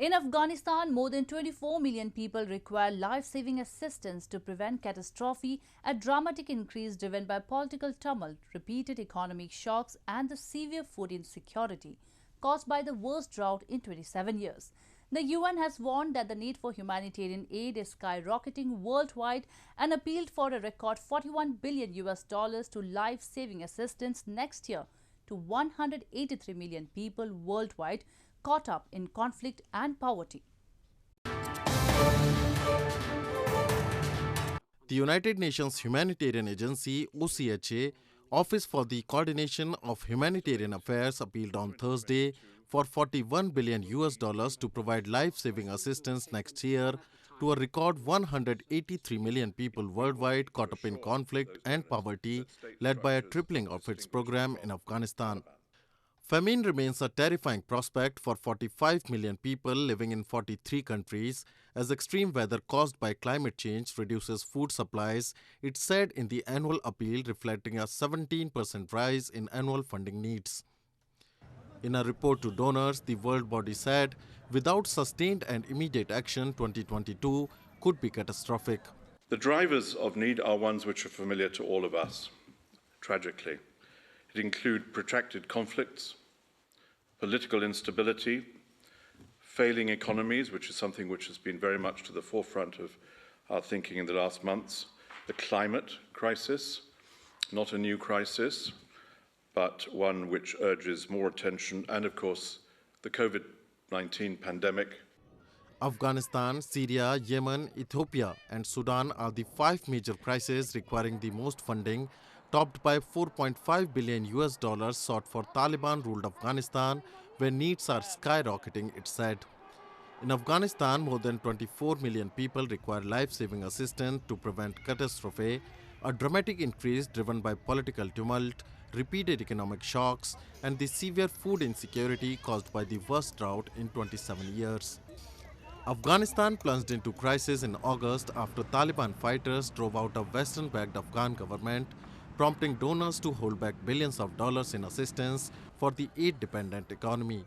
In Afghanistan, more than 24 million people require life-saving assistance to prevent catastrophe, a dramatic increase driven by political tumult, repeated economic shocks and the severe food insecurity caused by the worst drought in 27 years. The UN has warned that the need for humanitarian aid is skyrocketing worldwide and appealed for a record $41 billion to life-saving assistance next year to 183 million people worldwide caught up in conflict and poverty. The United Nations Humanitarian Agency (OCHA) Office for the Coordination of Humanitarian Affairs appealed on Thursday for $41 billion to provide life-saving assistance next year to a record 183 million people worldwide caught up in conflict and poverty, led by a tripling of its program in Afghanistan. Famine remains a terrifying prospect for 45 million people living in 43 countries as extreme weather caused by climate change reduces food supplies, it said in the annual appeal, reflecting a 17% rise in annual funding needs. In a report to donors, the world body said, without sustained and immediate action, 2022 could be catastrophic. The drivers of need are ones which are familiar to all of us, tragically. It includes protracted conflicts, political instability, failing economies, which is something which has been very much to the forefront of our thinking in the last months, the climate crisis, not a new crisis, but one which urges more attention, and of course, the COVID-19 pandemic. Afghanistan, Syria, Yemen, Ethiopia and Sudan are the 5 major crises requiring the most funding, topped by $4.5 billion sought for Taliban-ruled Afghanistan, where needs are skyrocketing, it said. In Afghanistan, more than 24 million people require life-saving assistance to prevent catastrophe, a dramatic increase driven by political tumult, repeated economic shocks, and the severe food insecurity caused by the worst drought in 27 years. Afghanistan plunged into crisis in August after Taliban fighters drove out a Western-backed Afghan government, prompting donors to hold back billions of dollars in assistance for the aid-dependent economy.